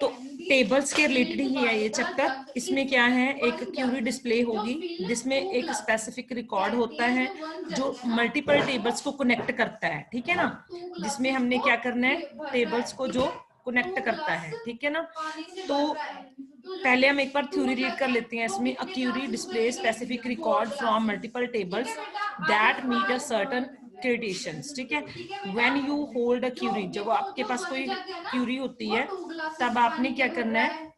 तो टेबल्स के रिलेटेड ही है ये चैप्टर। इसमें क्या है, एक क्यूरी डिस्प्ले होगी जिसमें एक स्पेसिफिक रिकॉर्ड होता है जो मल्टीपल टेबल्स को कनेक्ट करता है, ठीक है ना। जिसमें हमने क्या करना है, टेबल्स को जो कनेक्ट करता है, ठीक है ना। तो पहले हम एक बार थ्योरी रीड कर लेते हैं इसमें। A query display specific record from multiple tables that meet a certain criterions, ठीक है। When you hold a query, जब आपके पास कोई क्यूरी होती है तब आपने क्या करना है,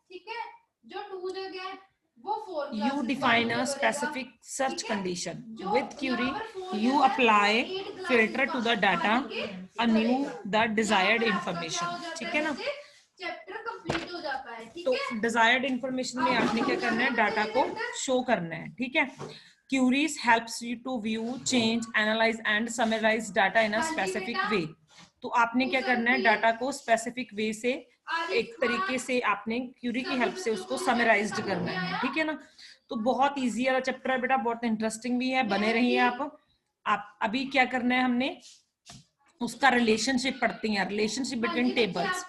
you define a specific search condition with query, you apply filter to the data anew the desired information, ठीक है ना। तो डिजायर्ड इंफॉर्मेशन में आपने क्या करना है, डाटा को शो करना है, ठीक है। Queries helps you to view, change, analyze and summarize data in a specific way. तो आपने क्या करना है, डाटा को स्पेसिफिक वे से, एक तरीके से आपने क्यूरी की हेल्प से उसको समराइज्ड करना है, ठीक है ना। तो बहुत इजी वाला चैप्टर है बेटा, बहुत इंटरेस्टिंग भी है, बने रहिए आप अभी क्या करना है, हमने उसका रिलेशनशिप पढ़ते हैं, रिलेशनशिप बिटवीन टेबल्स।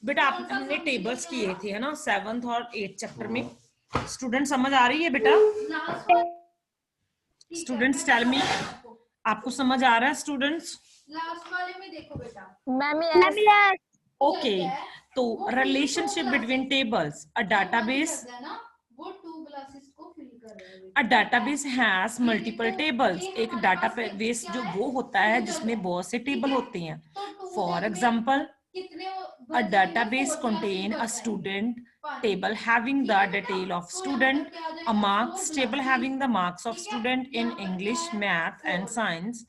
बेटा हमने टेबल्स किए थे, है ना, 7th और 8th चैप्टर में। स्टूडेंट समझ आ रही है बेटा? स्टूडेंट्स टेल मी, आपको समझ आ रहा है स्टूडेंट्स? लास्ट वाले में देखो बेटा मैम यस। ओके, तो relationship between tables, a database, a database has multiple tables. एक डाटाबेस जो वो होता है जिसमें बहुत से टेबल होते हैं। For example, a database contain a student table having the detail of student, a marks table having the marks of student in English, math and science,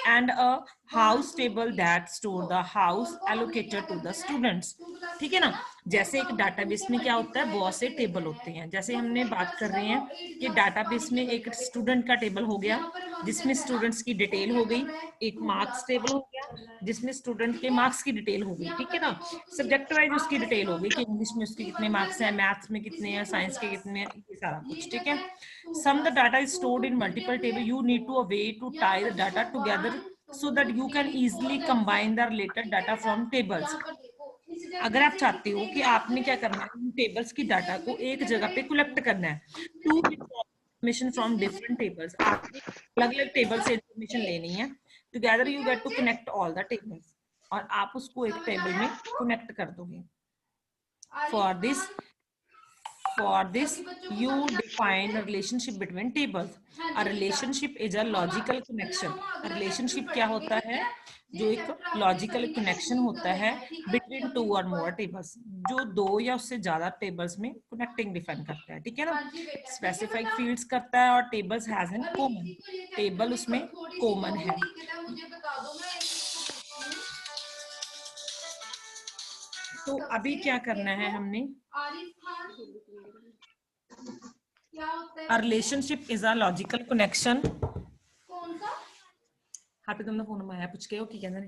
and a house table that store the house allocated to the students, ठीक है ना। जैसे एक database में क्या होता है, बहुत से टेबल होते हैं। जैसे हमने बात कर रहे हैं कि डाटाबेस में एक स्टूडेंट का टेबल हो गया जिसमें स्टूडेंट्स की डिटेल हो गई, एक मार्क्स टेबल हो गया जिसमें स्टूडेंट के मार्क्स की डिटेल हो गई, ठीक है ना। सब्जेक्ट वाइज उसकी डिटेल हो गई कि इंग्लिश में उसके कितने मार्क्स हैं, मैथ्स में कितने हैं, साइंस के कितने हैं, ये सारा कुछ, ठीक है। Some the data is stored in multiple table, you need to a way to tie the data together so that you can easily combine the related data from tables। अगर आप चाहते हो कि आपने क्या करना है, इन टेबल्स की डाटा को एक जगह पे कलेक्ट करना है, to information from different tables, आपने अलग अलग टेबल से इंफॉर्मेशन लेनी है, together you get to connect all the tables, और आप उसको एक टेबल में कनेक्ट कर दोगे। For this, you define a relationship between tables. A relationship is a logical connection. A relationship क्या होता है, जो एक लॉजिकल कनेक्शन होता है बिटवीन टू और मोर टेबल्स, जो दो या उससे ज्यादा टेबल्स में कनेक्टिंग डिफाइन करता है, ठीक है ना। स्पेसिफाइड फील्ड्स करता है और tables has an common, table उसमें कॉमन है। तो अभी क्या करना है हमने, a relationship is a logical connection। हापे तुमने फोन में आया पूछ के हो कि कहना है,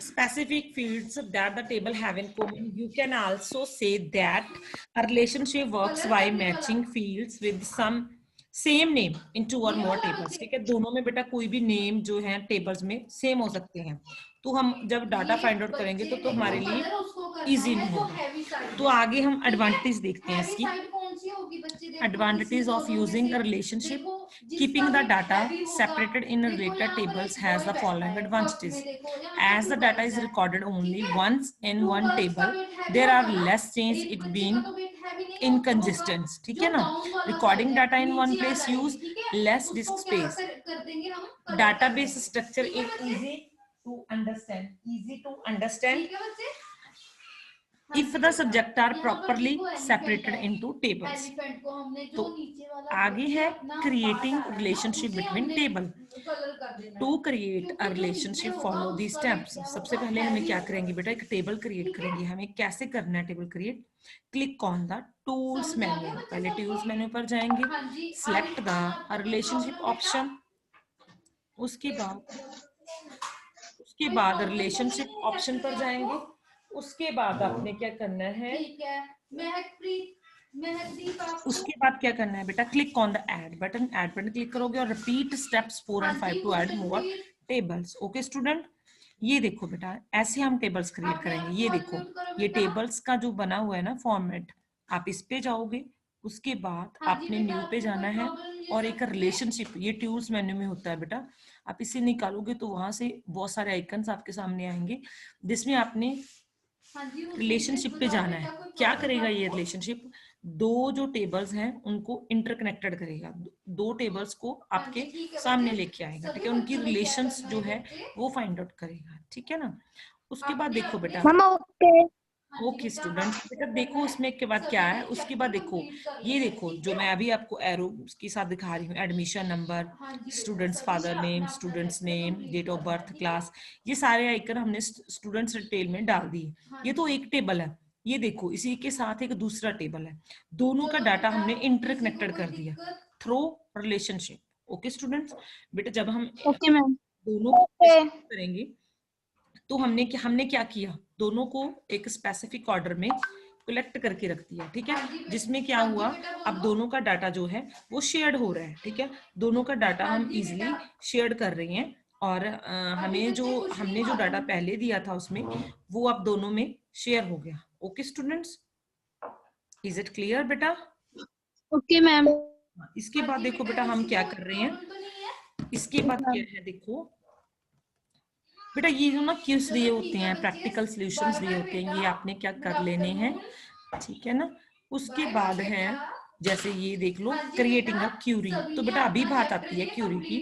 specific fields that the table have in common। You can also say that a relationship works by matching fields with some same name into or more tables, ठीक है। दोनों में बेटा कोई भी नेम जो है टेबल्स में सेम हो सकते हैं, तो हम जब डाटा फाइंड आउट करेंगे तो हमारे लिए इजी नहीं होगा। तो आगे हम एडवांटेज देखते हैं इसकी। Advantages of using a relationship, keeping the data separated in related tables has the following advantages। As the data is recorded only once in one table, there are less change it being inconsistent, ठीक है ना। Recording data in one place use less disk space। Database structure is easy to understand if the subject are properly separated into tables। तो आगे है creating relationship between table। To create a relationship follow these steps। सबसे पहले हमें क्या करेंगे बेटा, एक टेबल क्रिएट करेंगे। हमें कैसे करना है table create, click on the tools menu, पहले टूल्स मेन्यू पर जाएंगे, सिलेक्ट द रिलेशनशिप ऑप्शन, उसके बाद रिलेशनशिप ऑप्शन पर जाएंगे, उसके बाद आपने क्या करना है, उसके बाद क्या करना है बेटा, click on the add button, add button click करोगे और repeat steps 4 and 5 to add more tables. Okay student, ये देखो बेटा, ऐसे हम टेबल्स क्रिएट करेंगे। ये देखो, ये टेबल्स का जो बना हुआ है ना फॉर्मेट, आप इस पे जाओगे, उसके बाद आपने न्यू पे जाना है और एक रिलेशनशिप, ये टूल्स मेन्यू में होता है बेटा, आप इसे निकालोगे तो वहां से बहुत सारे आइकन्स आपके सामने आएंगे जिसमें आपने रिलेशनशिप पे जाना है। क्या करेगा ये रिलेशनशिप? दो जो टेबल्स हैं उनको इंटरकनेक्टेड करेगा, दो टेबल्स को आपके सामने लेके आएगा, ठीक है, उनकी रिलेशंस जो है वो फाइंड आउट करेगा, ठीक है ना। उसके बाद देखो बेटा, मैम ओके। ओके स्टूडेंट, बेटा देखो उसमें के बाद क्या है, उसके बाद देखो, ये देखो जो मैं अभी आपको एरो के साथ दिखा रही हूँ, admission number, students father name, students name, date of birth, class, ये सारे आइकन हमने स्टूडेंट्स डिटेल में डाल दिए। ये तो एक टेबल है, ये देखो इसी के साथ एक दूसरा टेबल है, दोनों का डाटा हमने इंटरकनेक्टेड कर दिया थ्रू रिलेशनशिप। ओके स्टूडेंट्स, बेटा जब हम ओके मैम। दोनों को करेंगे तो हमने क्या किया, दोनों को एक स्पेसिफिक ऑर्डर में कलेक्ट करके रख दिया, ठीक है, जिसमें क्या हुआ, अब दोनों का डाटा जो है वो शेयर्ड हो रहा है, ठीक है, दोनों का डाटा हम इजीली शेयर कर रहे हैं और हमने जो डाटा पहले दिया था उसमें वो अब दोनों में शेयर हो गया। Okay students, is it clear बेटा? Okay ma'am. इसके बाद देखो बेटा हम क्या कर रहे हैं, इसके बाद क्या है देखो बेटा, ये जो ना क्यूज दिए होते हैं, प्रैक्टिकल सॉल्यूशंस दिए होते हैं, ये आपने क्या कर लेने हैं, ठीक है ना। उसके बाद है जैसे ये देख लो, क्रिएटिंग अ क्यूरी, तो बेटा अभी बात आती है क्यूरी की।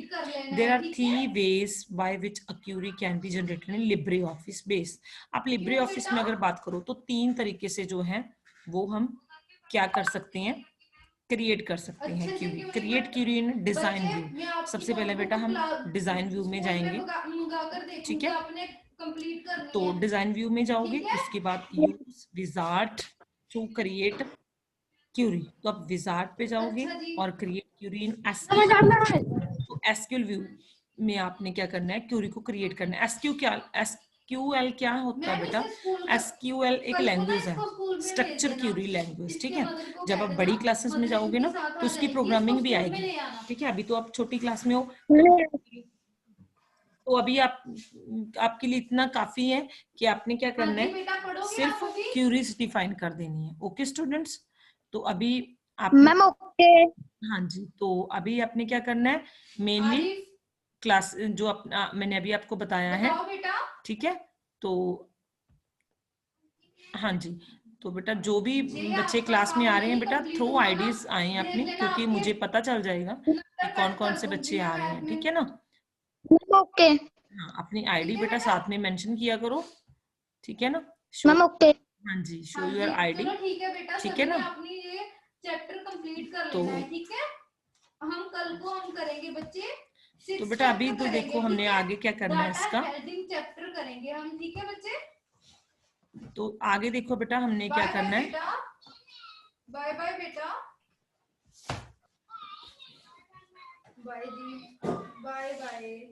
There are 3 ways by which a query can be generated in LibreOffice Base. आप लिब्रे ऑफिस में अगर बात करो तो 3 तरीके से जो है वो हम क्या कर सकते हैं, क्रिएट कर सकते हैं Curie. Create query in design view, सबसे पहले बेटा हम डिजाइन व्यू में जाएंगे, ठीक है, तो डिजाइन व्यू में जाओगे, उसके बाद use wizard to create query, तो आप विजार्ड पे जाओगे और क्रिएट क्यूरी इन एसक्यूएल। तो एसक्यूएल व्यू में आपने क्या करना है, क्यूरी को क्रिएट करना है। एसक्यूएल क्या होता है बेटा? एसक्यूएल एक लैंग्वेज है, स्ट्रक्चर क्यूरी लैंग्वेज, ठीक है। जब आप बड़ी क्लासेस में जाओगे ना तो उसकी प्रोग्रामिंग भी आएगी, ठीक है, अभी तो आप छोटी क्लास में हो, तो अभी आपके लिए इतना काफी है कि आपने क्या करना है, सिर्फ क्यूरीज डिफाइन कर देनी है। ओके स्टूडेंट्स, तो अभी आप मैम ओके। हाँ जी, तो अभी आपने क्या करना है, मेनली क्लास जो अपना मैंने अभी आपको बताया है, ठीक है, तो हाँ जी, तो बेटा जो भी बच्चे क्लास में आ रहे हैं बेटा थ्रू आईडीज आए हैं अपनी, क्योंकि मुझे पता चल जाएगा कि कौन कौन से बच्चे आ रहे हैं, ठीक है ना। ओके हाँ, अपनी आईडी बेटा साथ में मेंशन किया करो, ठीक है ना। Ma'am okay. हाँ जी, शो योर आईडी, ठीक है बेटा, ठीक है ना। अपनी ये चैप्टर कंप्लीट कर तो लेना है, ठीक है, हम कल को हम करेंगे बच्चे। तो बेटा अभी तो देखो हमने आगे क्या करना है इसका, चैप्टर करेंगे हम, ठीक है बच्चे। तो आगे देखो बेटा हमने क्या करना है, बाय बाय बेटा, बाय जी, बाय बाय।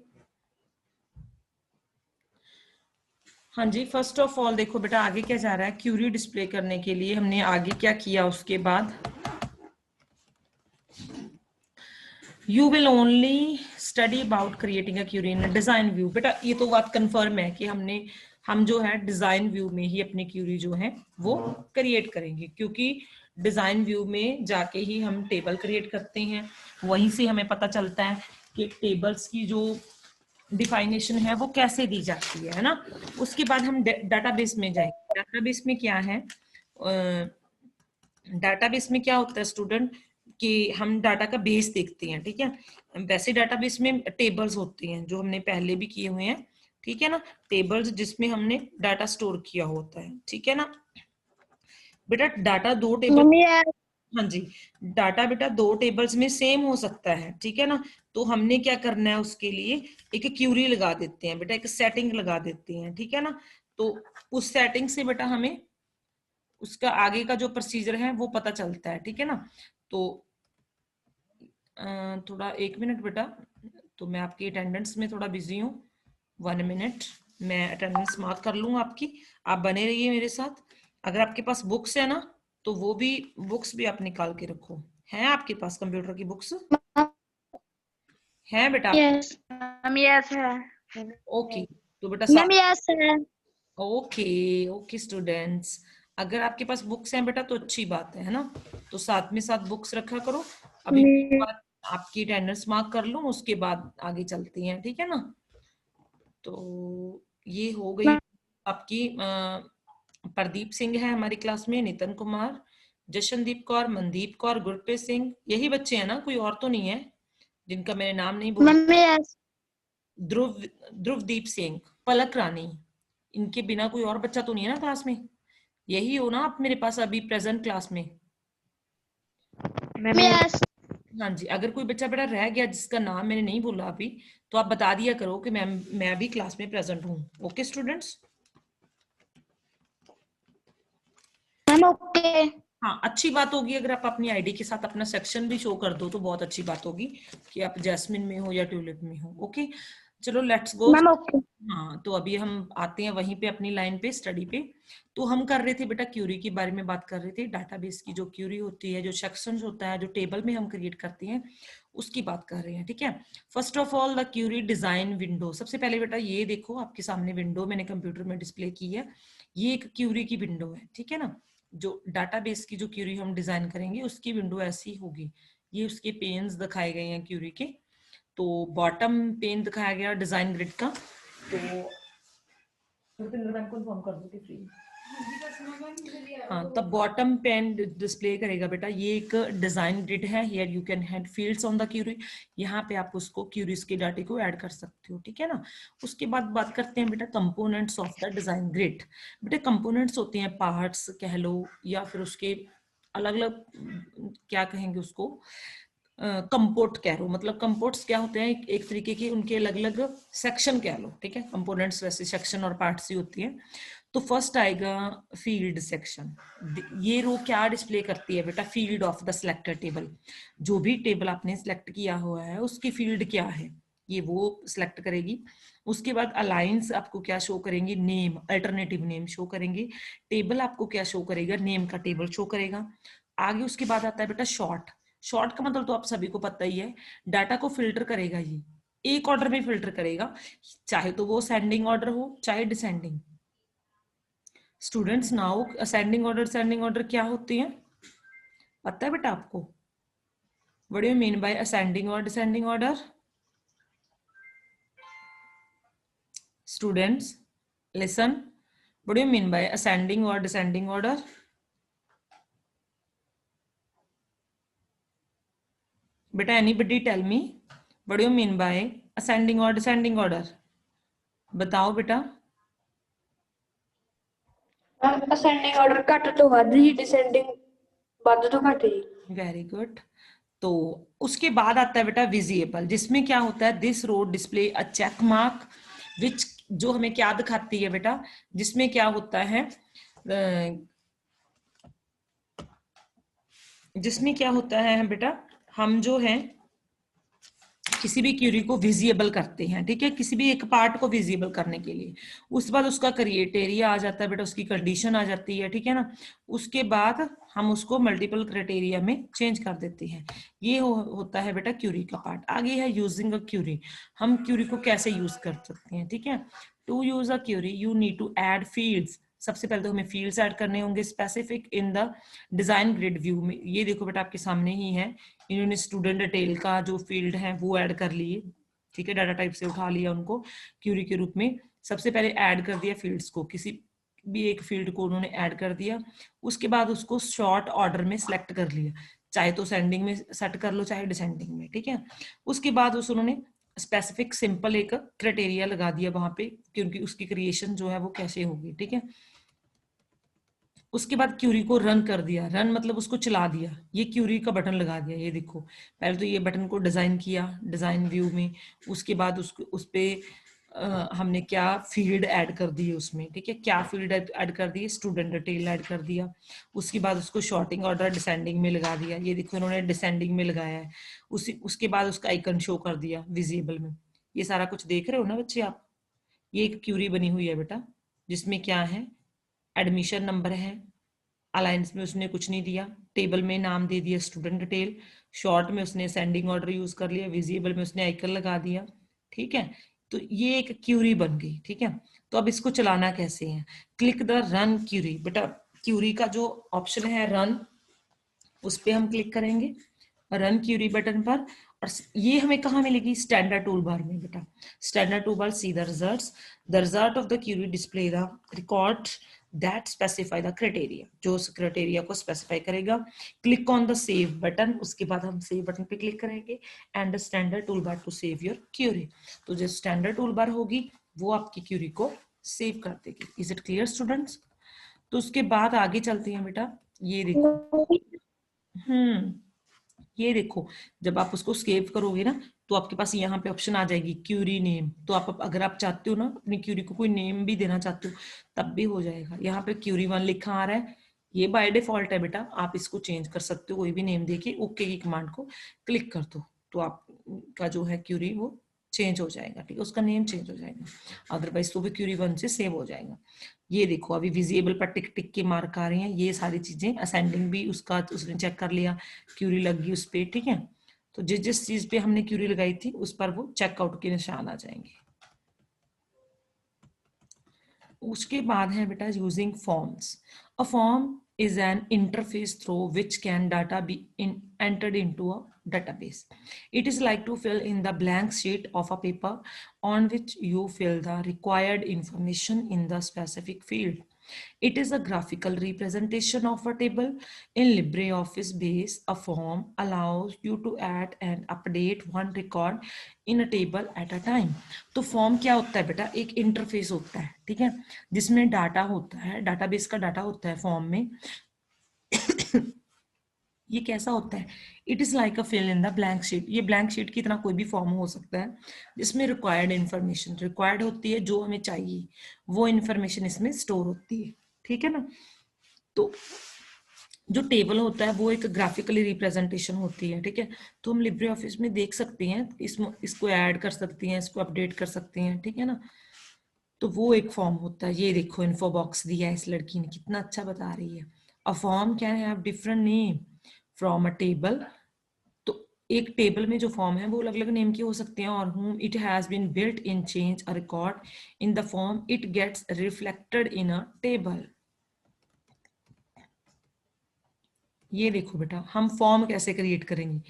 हाँ जी, फर्स्ट ऑफ ऑल देखो बेटा आगे क्या जा रहा है, क्यूरी डिस्प्ले करने के लिए हमने आगे क्या किया, उसके बाद you will only study about creating a query in design view. बेटा ये तो बात कंफर्म है कि हम जो है डिजाइन व्यू में ही अपनी क्यूरी जो है वो क्रिएट करेंगे, क्योंकि डिजाइन व्यू में जाके ही हम टेबल क्रिएट करते हैं, वहीं से हमें पता चलता है कि टेबल्स की जो डिफाइनेशन है वो कैसे दी जाती है ना। उसके बाद हम डाटाबेस में जाएंगे। डाटाबेस में क्या है, डाटाबेस में क्या होता है स्टूडेंट कि हम डाटा का बेस देखते हैं, ठीक है। वैसे डाटाबेस में टेबल्स होती हैं जो हमने पहले भी किए हुए हैं, ठीक है ना, टेबल्स जिसमें हमने डाटा स्टोर किया होता है, ठीक है ना। बेटा डाटा दो टेबल, हाँ जी, डाटा बेटा दो टेबल्स में सेम हो सकता है, ठीक है ना। तो हमने क्या करना है, उसके लिए एक क्यूरी लगा देते हैं बेटा, एक सेटिंग लगा देते हैं, ठीक है ना। तो उस सेटिंग से बेटा हमें उसका आगे का जो प्रोसीजर है वो पता चलता है, ठीक है ना। तो थोड़ा 1 मिनट बेटा, तो मैं आपकी अटेंडेंस में थोड़ा बिजी हूँ, 1 मिनट, मैं अटेंडेंस मार्क कर लूंगा आपकी, आप बने रहिए मेरे साथ। अगर आपके पास बुक्स है ना तो वो भी बुक्स भी आप निकाल के रखो, है आपके पास कंप्यूटर की बुक्स है बेटा? यस मैम, यस है। ओके, तो बेटा मैम यस है। ओके ओके स्टूडेंट्स, अगर आपके पास बुक्स हैं बेटा तो अच्छी बात है ना, तो साथ में साथ बुक्स रखा करो। अभी बात आपकी अटेंडेंस मार्क कर लूं, उसके बाद आगे चलती हैं, ठीक है ना। तो ये हो गई आपकी प्रदीप सिंह है हमारी क्लास में, नितिन कुमार, जशनदीप कौर, मनदीप कौर, गुरप्रीत सिंह, यही बच्चे हैं ना, कोई और तो नहीं है जिनका मैंने नाम नहीं बोला। Ma'am yes. ध्रुव ध्रुवदीप सिंह, पलक रानी, इनके बिना कोई और बच्चा तो नहीं है ना क्लास में, यही हो ना आप मेरे पास अभी प्रेजेंट क्लास में। Ma'am yes. हाँ जी, अगर कोई बच्चा बेटा रह गया जिसका नाम मैंने नहीं बोला अभी, तो आप बता दिया करो कि मैं भी क्लास में प्रेजेंट हूँ। Okay students. Ma'am okay. हाँ, अच्छी बात होगी अगर आप अपनी आईडी के साथ अपना सेक्शन भी शो कर दो तो बहुत अच्छी बात होगी कि आप जैस्मिन में हो या ट्यूलिप में हो। ओके, चलो लेट्स गो। Ma'am okay. हाँ, तो अभी हम आते हैं वहीं पे अपनी लाइन पे स्टडी पे। तो हम कर रहे थे बेटा क्यूरी के बारे में बात कर रहे थे, डाटाबेस की जो क्यूरी होती है, जो सेक्शंस होता है, जो टेबल में हम क्रिएट करते हैं, उसकी बात कर रहे हैं, ठीक है। First of all the query design window. सबसे पहले बेटा ये देखो आपके सामने विंडो मैंने कंप्यूटर में डिस्प्ले की है, ये एक क्यूरी की विंडो है, ठीक है ना। जो डाटाबेस की जो क्यूरी हम डिजाइन करेंगे उसकी विंडो ऐसी होगी, ये उसके पेन्स दिखाए गए हैं क्यूरी के। तो बॉटम पेन दिखाया गया डिजाइन ग्रिड का, तो कंफर्म कर दूंगी फ्री। हाँ, तब बॉटम पेन डिस्प्ले करेगा बेटा, ये एक डिजाइन ग्रिड है, here you can add fields on the query, यहाँ पे आप उसको क्यूरीज के डाटे को ऐड कर सकते हो, ठीक है ना। उसके बाद बात करते हैं बेटा components of the design grid. बेटा कंपोनेंट्स होते हैं पार्ट्स कह लो, या फिर उसके अलग अलग क्या कहेंगे उसको, कंपोर्ट कह लो, मतलब कंपोर्ट्स क्या होते हैं, एक तरीके के उनके अलग अलग सेक्शन कह लो, ठीक है। कंपोनेंट्स वैसे सेक्शन और पार्ट्स ही होती है। तो फर्स्ट आएगा फील्ड सेक्शन, ये रो क्या डिस्प्ले करती है बेटा, field of the selected table, जो भी टेबल आपने सिलेक्ट किया हुआ है उसकी फील्ड क्या है ये वो सिलेक्ट करेगी। उसके बाद अलाइंस आपको क्या शो करेंगे, नेम, अल्टरनेटिव नेम शो करेंगे। टेबल आपको क्या शो करेगा, नेम का टेबल शो करेगा। आगे उसके बाद आता है बेटा शॉर्ट। शॉर्ट का मतलब तो आप सभी को पता ही है, डाटा को फिल्टर करेगा, ये एक ऑर्डर में फिल्टर करेगा, चाहे तो वो असेंडिंग ऑर्डर हो चाहे descending. Students now ascending order descending order क्या होती है पता है बेटा आपको? What do you mean by ascending और descending order? Students listen, what do you mean by ascending और डिसेंडिंग ऑर्डर? बेटा anybody tell me what do you mean by ascending और डिसेंडिंग ऑर्डर? बताओ बेटा। असेंडिंग ऑर्डर घट तो वध ही, descending वध तो घट ही। Very good. तो उसके बाद आता है बेटा विजिबल, जिसमें क्या होता है, this row display a check mark which, जो हमें क्या दिखाती है बेटा, जिसमें क्या होता है, जिसमें क्या होता है बेटा, हम जो है किसी भी क्यूरी को विजिबल करते हैं, ठीक है, किसी भी एक पार्ट को विजिबल करने के लिए। उसके बाद उसका क्राइटेरिया आ जाता है बेटा, उसकी कंडीशन आ जाती है, ठीक है ना। उसके बाद हम उसको मल्टीपल क्राइटेरिया में चेंज कर देते हैं। ये होता है बेटा क्यूरी का पार्ट। आगे है यूजिंग अ क्यूरी, हम क्यूरी को कैसे यूज कर सकते हैं, ठीक है। To use a query you need to add fields. सबसे पहले तो हमें फील्ड्स ऐड करने होंगे specific in the design grid view में। ये देखो बेटा आपके सामने ही है, इन्होंने स्टूडेंट डिटेल का जो फील्ड है वो ऐड कर लिए, ठीक है, डाटा टाइप से उठा लिया उनको क्यूरी के रूप में। सबसे पहले ऐड कर दिया फील्ड्स को, किसी भी एक फील्ड को उन्होंने ऐड कर दिया। उसके बाद उसको शॉर्ट ऑर्डर में सिलेक्ट कर लिया, चाहे तो सेंडिंग में सेट कर लो चाहे डिसेंडिंग में, ठीक है। उसके बाद उन्होंने स्पेसिफिक सिंपल एक क्राइटेरिया लगा दिया वहां पे, क्योंकि उसकी क्रिएशन जो है वो कैसे होगी, ठीक है। उसके बाद क्यूरी को रन कर दिया, रन मतलब उसको चला दिया, ये क्यूरी का बटन लगा दिया, ये देखो पहले तो ये बटन को डिजाइन किया डिजाइन व्यू में, उसके बाद उसको उस पे हमने क्या फील्ड ऐड कर दी उसमें, ठीक है, क्या फील्ड ऐड कर दी, स्टूडेंट डिटेल ऐड कर दिया। उसके बाद उसको शॉर्टिंग ऑर्डर डिसेंडिंग में लगा दिया, ये देखो इन्होंने डिसेंडिंग में लगाया है। उसके बाद उसका आइकन शो कर दिया विजिबल में। ये सारा कुछ देख रहे हो ना बच्चे आप? ये एक क्यूरी बनी हुई है बेटा, जिसमें क्या है, एडमिशन नंबर है, अलायंस में उसने कुछ नहीं दिया, टेबल में नाम दे दिया स्टूडेंट डिटेल, शॉर्ट में उसने सेंडिंग ऑर्डर यूज कर लिया, विजिबल में उसने आइकन लगा दिया, ठीक है। तो ये एक क्यूरी बन गई, ठीक है। तो अब इसको चलाना कैसे है, क्लिक द रन क्यूरी। बेटा क्यूरी का जो ऑप्शन है रन, उस पर हम क्लिक करेंगे, रन क्यूरी बटन पर। और ये हमें कहाँ मिलेगी, स्टैंडर्ड टूल बार में बेटा। Standard toolbar, see the result of the query display the record that specify the criteria, जो उस क्राइटेरिया को स्पेसिफाई करेगा। Click on the save button, उसके बाद हम सेव बटन पे क्लिक करेंगे, and the standard toolbar to save your query. तो जो स्टैंडर्ड टूल बार होगी वो आपकी क्यूरी को सेव कर देगी। Is it clear students? तो उसके बाद आगे चलते हैं बेटा। ये देखो, ये देखो, जब आप उसको सेव करोगे ना तो आपके पास यहाँ पे ऑप्शन आ जाएगी क्यूरी नेम। तो आप अगर आप चाहते हो ना अपनी क्यूरी को कोई नेम भी देना चाहते हो तब भी हो जाएगा। यहाँ पे क्यूरी 1 लिखा आ रहा है, ये बाय डिफॉल्ट है बेटा, आप इसको चेंज कर सकते हो, कोई भी नेम देके ओके की कमांड को क्लिक कर दो तो आपका जो है क्यूरी वो चेंज हो जाएगा, ठीक है, उसका नेम चेंज हो जाएगा। अदरवाइज तो भी क्यूरी 1 से सेव हो जाएगा। ये देखो अभी विजिबल पर टिक टिक के मार्क आ रहे हैं, ये सारी चीजें। असेंडिंग भी उसका उसने चेक कर लिया, क्यूरी लग गई उस पर, ठीक है। तो जिस जिस चीज पे हमने क्यूरी लगाई थी उस पर वो चेकआउट के निशान आ जाएंगे। उसके बाद है बेटा using forms. A form is an interface through which can data be entered into a database. It is like to fill in the blank sheet of a paper on which you fill the required information in the specific field. It is a graphical representation of a table. In LibreOffice Base, a form allows you to add and update one record in a table at a time. तो form क्या होता है बेटा, एक interface होता है, ठीक है, जिसमें डाटा होता है, डाटाबेस का डाटा होता है फॉर्म में। ये कैसा होता है, it is like a fill in the blank sheet. ये ब्लैंक शीट की तरह कोई भी फॉर्म हो सकता है जिसमें रिक्वायर्ड इंफॉर्मेशन रिक्वायर्ड होती है, जो हमें चाहिए वो इंफॉर्मेशन इसमें स्टोर होती है, ठीक है ना। तो जो टेबल होता है वो एक ग्राफिकली रिप्रेजेंटेशन होती है, ठीक है। तो हम लिब्रे ऑफिस में देख सकते हैं, इसको ऐड कर सकते हैं, इसको अपडेट कर सकते हैं, ठीक है ना। तो वो एक फॉर्म होता है। ये देखो इन्फो बॉक्स दिया है इस लड़की ने, कितना अच्छा बता रही है। A form can have different name from a table. तो एक टेबल में जो फॉर्म है वो अलग अलग नेम के हो सकते हैं। और whom it has been built in change a record in the form it gets reflected in a table. ये देखो बेटा हम फॉर्म कैसे क्रिएट करेंगे।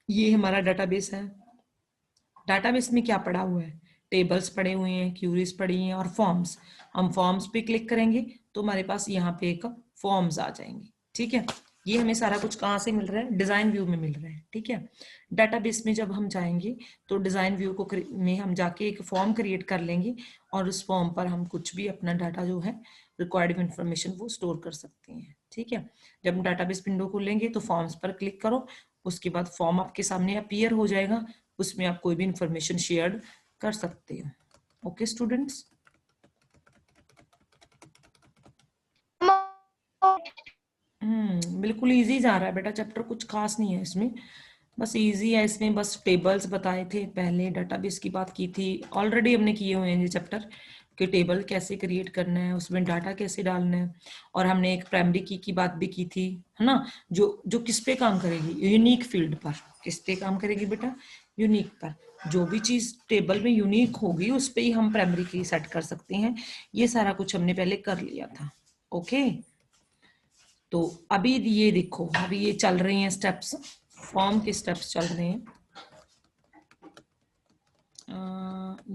ये हमारा डाटाबेस है, डाटाबेस में क्या पड़ा हुआ है, टेबल्स पड़े हुए हैं, क्यूरीज पड़ी हैं और फॉर्म्स। हम फॉर्म्स पे क्लिक करेंगे तो हमारे पास यहाँ पे एक फॉर्म्स आ जाएंगे, ठीक है। ये हमें सारा कुछ कहाँ से मिल रहा है, डिजाइन व्यू में मिल रहा है, ठीक है। डाटाबेस में जब हम जाएंगे तो डिजाइन व्यू को में हम जाके एक फॉर्म क्रिएट कर लेंगे और उस फॉर्म पर हम कुछ भी अपना डाटा जो है रिक्वायर्ड इंफॉर्मेशन वो स्टोर कर सकते हैं, ठीक है। जब हम डाटाबेस विंडो खोलेंगे तो फॉर्म्स पर क्लिक करो, उसके बाद फॉर्म आपके सामने अपीयर हो जाएगा, उसमें आप कोई भी इंफॉर्मेशन शेयर कर सकते हो। ओके स्टूडेंट्स, बिल्कुल इजी जा रहा है बेटा चैप्टर, कुछ खास नहीं है इसमें, बस इजी है। इसमें बस टेबल्स बताए थे पहले, डाटाबेस की बात की थी, ऑलरेडी हमने किए हुए हैं ये चैप्टर कि टेबल कैसे क्रिएट करना है, उसमें डाटा कैसे डालना है। और हमने एक प्राइमरी की बात भी की थी, है ना, जो किस पे काम करेगी, यूनिक फील्ड पर। किस पे काम करेगी बेटा, यूनिक पर। जो भी चीज टेबल में यूनिक होगी उस पे ही हम प्राइमरी की सेट कर सकते हैं। ये सारा कुछ हमने पहले कर लिया था। ओके, तो अभी ये देखो, अभी ये चल रहे हैं स्टेप्स, फॉर्म के स्टेप्स चल रहे हैं।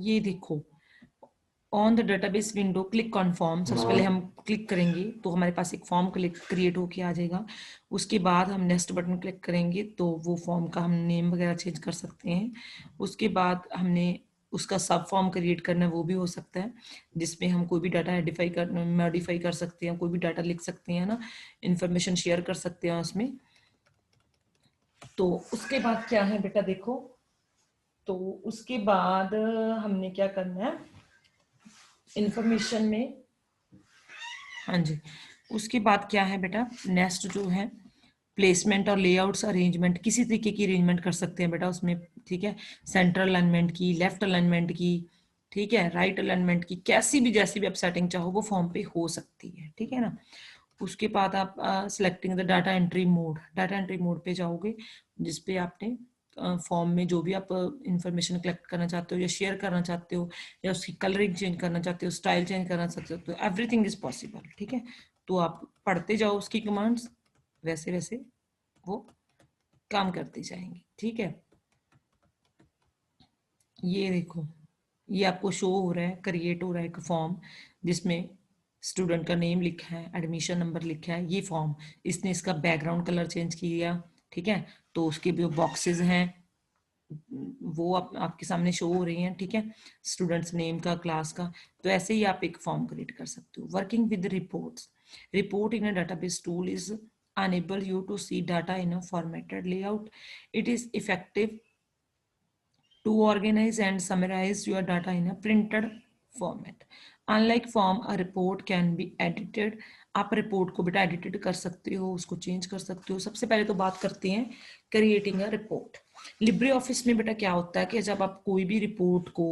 ये देखो, on the database window click on form. सबसे पहले हम क्लिक करेंगे तो हमारे पास एक फॉर्म क्रिएट होके आ जाएगा। उसके बाद हम नेक्स्ट बटन क्लिक करेंगे तो वो फॉर्म का हम नेम वगैरह चेंज कर सकते हैं। उसके बाद हमने उसका सब फॉर्म क्रिएट करना है, वो भी हो सकता है, जिसमें हम कोई भी डाटा मॉडिफाई कर सकते हैं, कोई भी डाटा लिख सकते हैं ना, इंफॉर्मेशन शेयर कर सकते हैं उसमें। तो उसके बाद क्या है बेटा देखो, तो उसके बाद हमने क्या करना है इंफॉर्मेशन में, हाँ जी, उसके बाद क्या है बेटा नेक्स्ट जो है प्लेसमेंट और लेआउट्स अरेंजमेंट, किसी तरीके की अरेंजमेंट कर सकते हैं बेटा उसमें, ठीक है। सेंट्रल अलाइनमेंट की, लेफ्ट अलाइनमेंट की, ठीक है, राइट अलाइनमेंट की, कैसी भी जैसी भी आप सेटिंग चाहो वो फॉर्म पे हो सकती है, ठीक है ना। उसके बाद आप selecting the data entry mode, data entry mode पे जाओगे जिसपे आपने फॉर्म में जो भी आप इंफॉर्मेशन कलेक्ट करना चाहते हो या शेयर करना चाहते हो या उसकी कलरिंग चेंज करना चाहते हो, स्टाइल चेंज करना चाहते हो, एवरीथिंग इज पॉसिबल। ठीक है, तो आप पढ़ते जाओ उसकी कमांड्स, वैसे वैसे वो काम करती जाएंगी। ठीक है, ये देखो, ये आपको शो हो रहा है, क्रिएट हो रहा है एक फॉर्म जिसमें स्टूडेंट का नेम लिखा है, एडमिशन नंबर लिखा है। ये फॉर्म, इसने इसका बैकग्राउंड कलर चेंज किया। ठीक है, तो उसके जो बॉक्सेस हैं वो आपके सामने शो हो रही हैं। ठीक है, स्टूडेंट्स नेम का, क्लास का। तो ऐसे ही आप एक फॉर्म क्रिएट कर सकते हो। Working with reports, report in a database tool is enable you to see data in a formatted layout. It is effective to organize and summarize your data in a printed format. Unlike form, a report can be edited. आप report को बेटा edited कर सकते हो, उसको change कर सकते हो। सबसे पहले तो बात करते हैं creating a report. Libre office में बेटा क्या होता है कि जब आप कोई भी रिपोर्ट को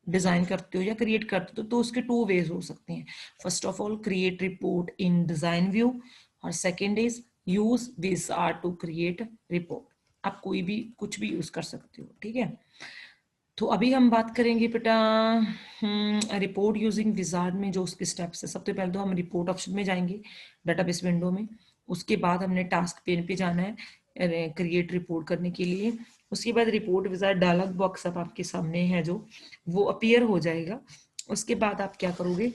डिजाइन करते हो या क्रिएट करते हो तो उसके 2 वेज हो सकते हैं। First of all, create report in design view, और second is use wizard to create report. आप कोई भी कुछ भी यूज कर सकते हो। ठीक है, तो अभी हम बात करेंगे बेटा रिपोर्ट यूजिंग विजार्ड में जो उसके स्टेप्स है। सबसे पहले तो हम रिपोर्ट ऑप्शन में जाएंगे डेटाबेस विंडो में। उसके बाद हमने टास्क पेन पे जाना है क्रिएट रिपोर्ट करने के लिए। उसके बाद रिपोर्ट विजार्ड डायलॉग बॉक्स अब आपके सामने है जो वो अपीयर हो जाएगा। उसके बाद आप क्या करोगे,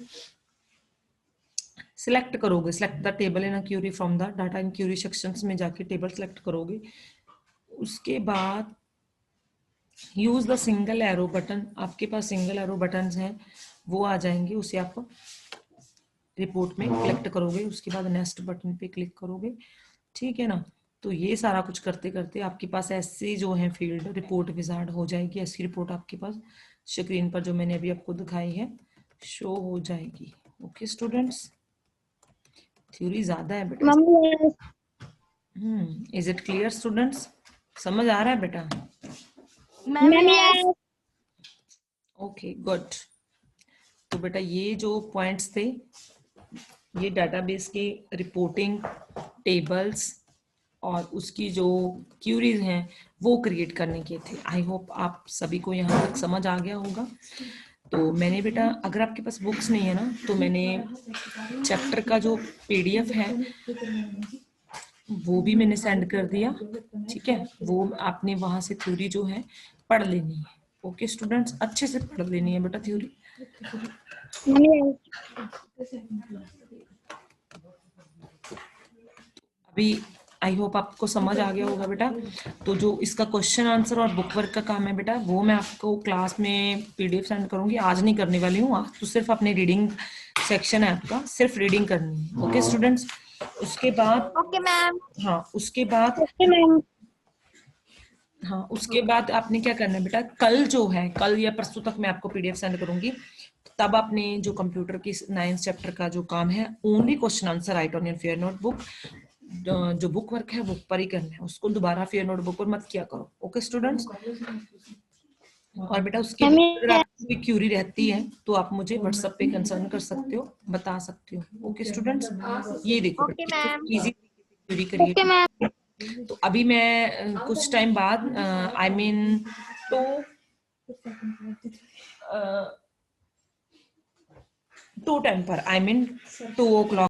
सिलेक्ट करोगे, select the table in a query from the data in query sections में जाके टेबल सिलेक्ट करोगे। उसके बाद use the single arrow button, आपके पास सिंगल एरो बटन हैं वो आ जाएंगे, उसे आप रिपोर्ट में क्लिक करोगे। उसके बाद नेक्स्ट बटन पे क्लिक करोगे। ठीक है ना, तो ये सारा कुछ करते करते आपके पास ऐसे जो है फील्ड रिपोर्ट विजार्ड हो जाएगी। ऐसी रिपोर्ट आपके पास स्क्रीन पर जो मैंने अभी आपको दिखाई है शो हो जाएगी। ओके स्टूडेंट्स, थ्योरी ज्यादा है बेटा। Mummy is it clear students? समझ आ रहा है बेटा? Ma'am okay good. तो बेटा ये जो पॉइंट्स थे ये डाटाबेस के रिपोर्टिंग टेबल्स और उसकी जो क्यूरीज हैं वो क्रिएट करने के थे। आई होप आप सभी को यहाँ तक समझ आ गया होगा। तो मैंने बेटा, अगर आपके पास बुक्स नहीं है ना तो मैंने चैप्टर का जो पीडीएफ है वो भी मैंने सेंड कर दिया। ठीक है, वो आपने वहां से थ्योरी जो है पढ़ लेनी है। ओके स्टूडेंट्स, अच्छे से पढ़ लेनी है बेटा थ्योरी। अभी आई होप आपको समझ आ गया होगा बेटा। तो जो इसका क्वेश्चन आंसर और बुक वर्क का काम है बेटा वो मैं आपको क्लास में पीडीएफ सेंड करूंगी। आज नहीं करने वाली हूँ, आज तो सिर्फ अपनी रीडिंग सेक्शन है आपका, सिर्फ रीडिंग करनी है। ओके स्टूडेंट्स, उसके बाद ओके मैम हाँ उसके बाद ओके मैम हाँ उसके बाद आपने क्या करना है बेटा, कल जो है, कल या परसों तक मैं आपको पीडीएफ सेंड करूंगी। तब आपने जो कंप्यूटर की 9th चैप्टर का जो काम है only question answer right on your fair notebook, जो बुक वर्क है बुक पर ही करना है, उसको दोबारा फेयर नोटबुक पर मत किया करो। ओके स्टूडेंट्स, और बेटा उसके बाद अगर आपको कोई क्यूरी रहती है तो आप मुझे व्हाट्सएप पे कंसर्न कर सकते हो, बता सकते हो। ओके स्टूडेंट्स, ये देखो okay ma'am easy query create. Okay ma'am तो अभी मैं कुछ टाइम बाद आई मीन 2 टाइम पर, आई मीन 2 o'clock